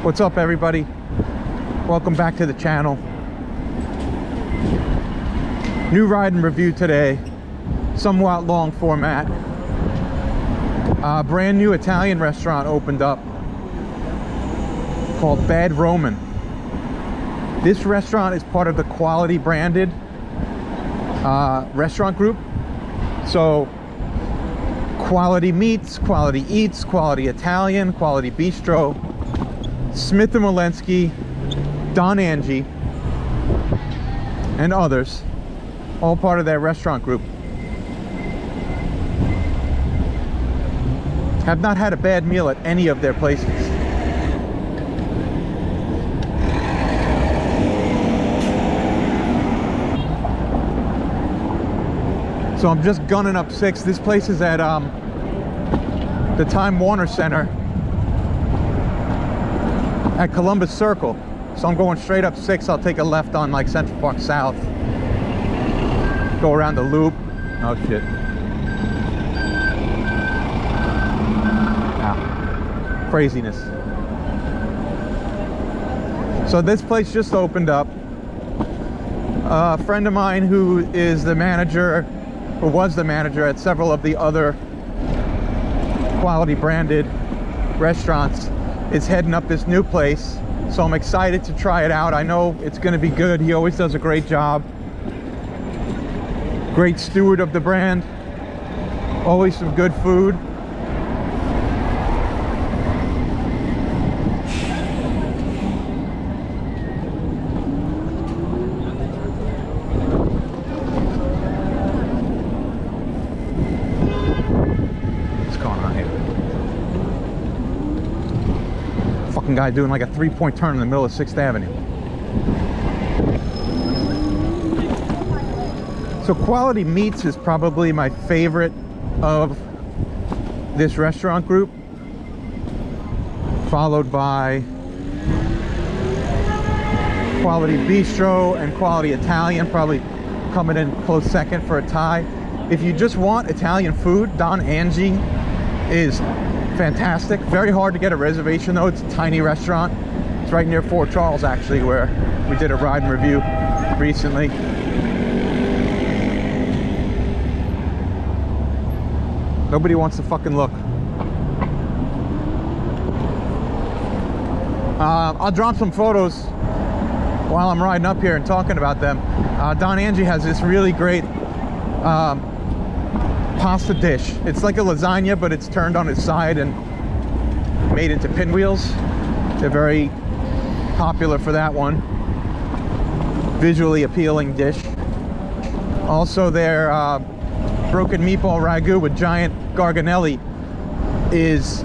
What's up, everybody? Welcome back to the channel. New ride and review today, somewhat long format. Brand new Italian restaurant opened up called Bad Roman. This restaurant is part of the Quality branded restaurant group. So Quality Meats, Quality Eats, Quality Italian, Quality Bistro, Smith & Wollensky, Don Angie, and others, all part of their restaurant group. Have not had a bad meal at any of their places. So I'm just gunning up 6. This place is at the Time Warner Center at Columbus Circle. So I'm going straight up 6. I'll take a left on like Central Park South, go around the loop. Oh shit. Wow. Craziness. So this place just opened up. A friend of mine who is the manager, or was the manager at several of the other Quality branded restaurants, is heading up this new place. So I'm excited to try it out. I know it's going to be good. He always does a great job. Great steward of the brand. Always some good food. Guy doing like a 3-point turn in the middle of 6th Avenue. So Quality Meats is probably my favorite of this restaurant group, followed by Quality Bistro and Quality Italian, probably coming in close second for a tie. If you just want Italian food, Don Angie is fantastic. Very hard to get a reservation though. It's a tiny restaurant. It's right near Fort Charles, actually, where we did a ride and review recently. Nobody wants to fucking look. I'll drop some photos while I'm riding up here and talking about them. Don Angie has this really great pasta dish. It's like a lasagna, but it's turned on its side and made into pinwheels. They're very popular for that one. Visually appealing dish. Also their broken meatball ragu with giant garganelli is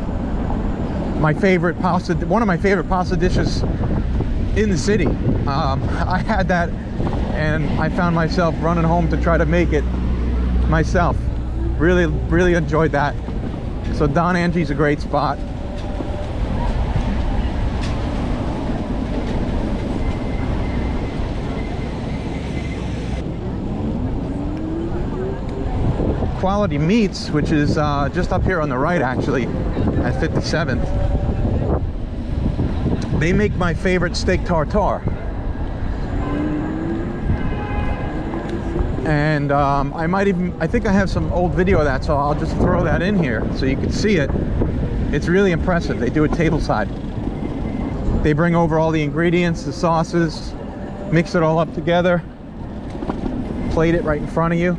my favorite pasta, one of my favorite pasta dishes in the city. I had that and I found myself running home to try to make it myself. Really enjoyed that. So Don Angie's a great spot. Quality Meats, which is just up here on the right, actually, at 57th. They make my favorite steak tartare. And I think I have some old video of that, so I'll just throw that in here so you can see it. It's really impressive. They do it tableside. They bring over all the ingredients, the sauces, mix it all up together, plate it right in front of you.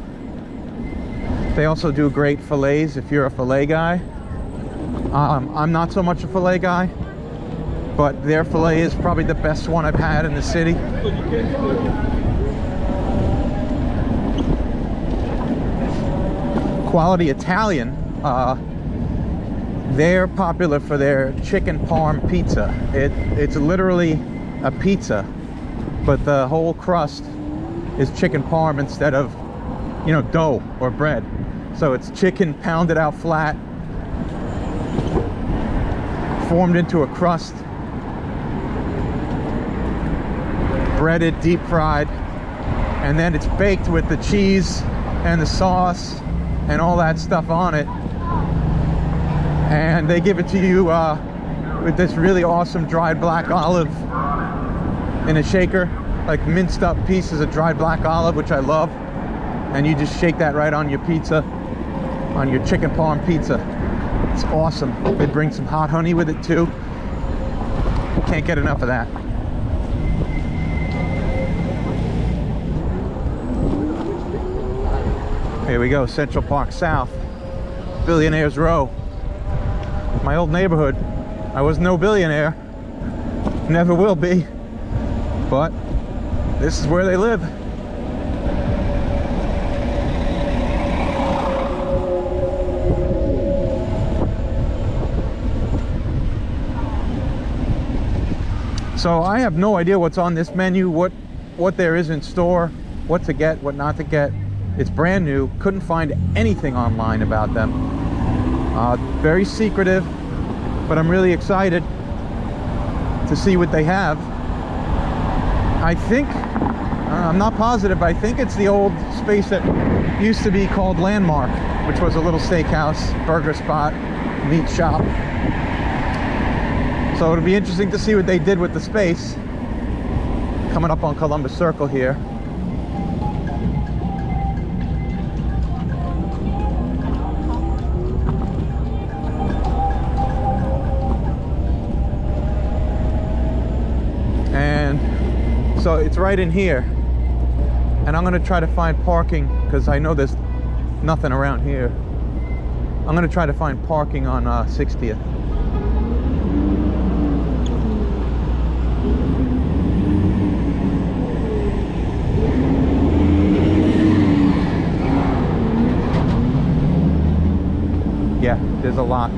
They also do great fillets if you're a fillet guy. I'm not so much a fillet guy, but their fillet is probably the best one I've had in the city. Quality Italian, they're popular for their chicken parm pizza. It's literally a pizza, but the whole crust is chicken parm instead of, you know, dough or bread. So it's chicken pounded out flat, formed into a crust, breaded, deep fried, and then it's baked with the cheese and the sauce and all that stuff on it. And they give it to you with this really awesome dried black olive in a shaker, like minced up pieces of dried black olive, which I love. And you just shake that right on your pizza, on your chicken parm pizza. It's awesome. They bring some hot honey with it too. Can't get enough of that. Here we go, Central Park South, Billionaires Row. My old neighborhood. I was no billionaire, never will be, but this is where they live. So I have no idea what's on this menu, what there is in store, what to get, what not to get. It's brand new, couldn't find anything online about them. Very secretive, but I'm really excited to see what they have. I think, I'm not positive, I think it's the old space that used to be called Landmark, which was a little steakhouse, burger spot, meat shop. So it'll be interesting to see what they did with the space. Coming up on Columbus Circle here. And so it's right in here. And I'm gonna try to find parking because I know there's nothing around here. I'm gonna try to find parking on 60th. Yeah, there's a lot.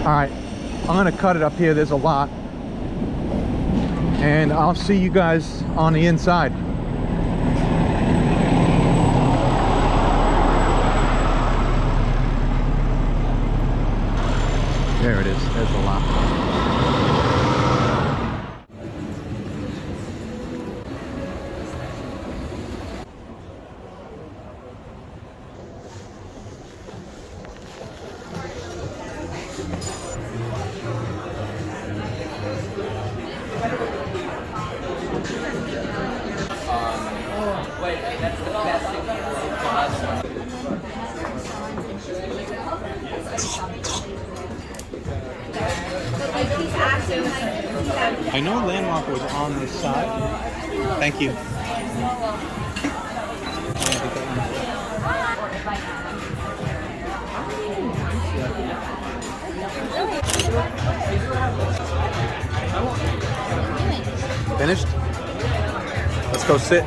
All right, I'm gonna cut it up here. There's a lot. And I'll see you guys on the inside. There it is, there's a lot. I know Landmark was on this side. Thank you. Finished? Let's go sit.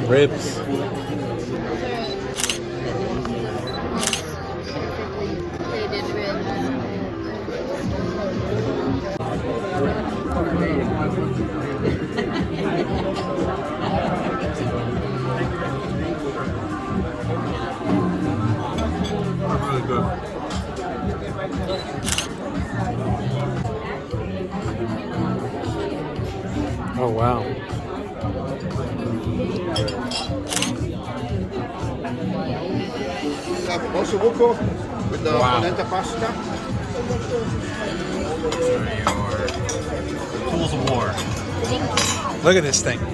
Ribs. Really good. Oh wow. Osso Buco with the polenta pasta. Tools of war. Look at this thing. All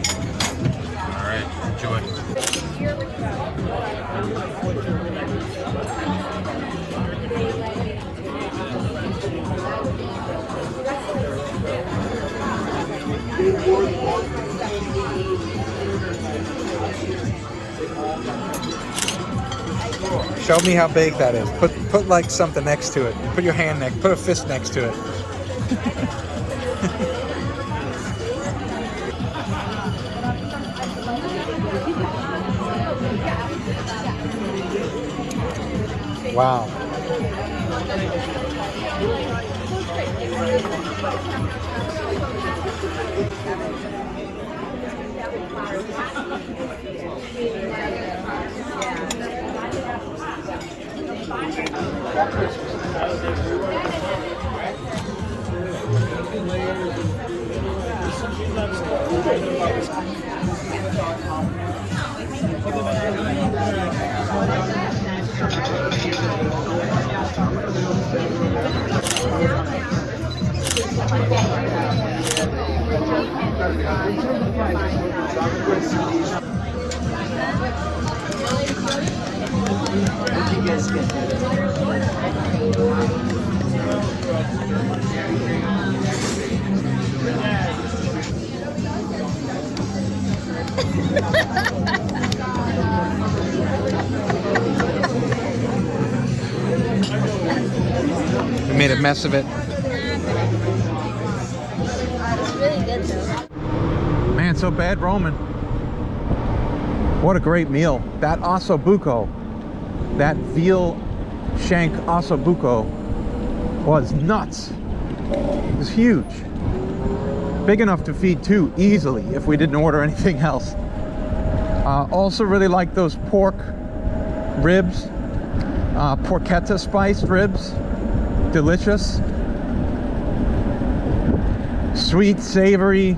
right, enjoy. Show me how big that is. Put like something next to it. Put your hand next. Put a fist next to it. Wow. We made a mess of it. It's really good though. Man, so bad Roman. What a great meal. That Osso Buco, that veal shank Osso Buco was nuts. It was huge. Big enough to feed two easily if we didn't order anything else. Also really like those pork ribs, porchetta spiced ribs. Delicious. Sweet, savory,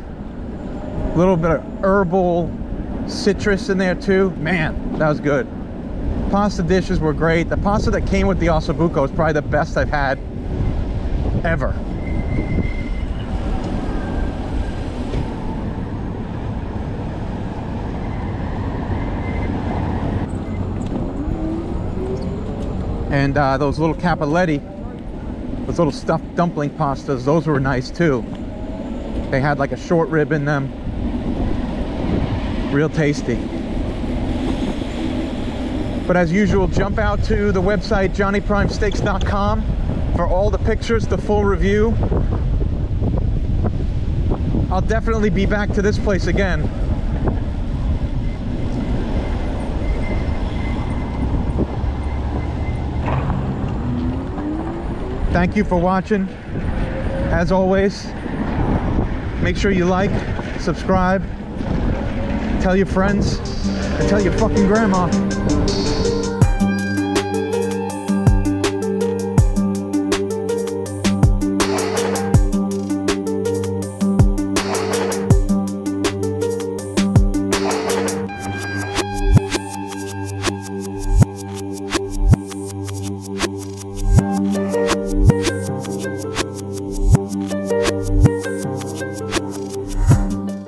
little bit of herbal citrus in there too. Man, that was good. Pasta dishes were great. The pasta that came with the Osso Buco is probably the best I've had ever. And those little capelletti, those little stuffed dumpling pastas, those were nice too. They had like a short rib in them. Real tasty. But as usual, jump out to the website johnnyprimesteaks.com for all the pictures, the full review. I'll definitely be back to this place again. Thank you for watching. As always, make sure you like, subscribe, tell your friends, and tell your fucking grandma.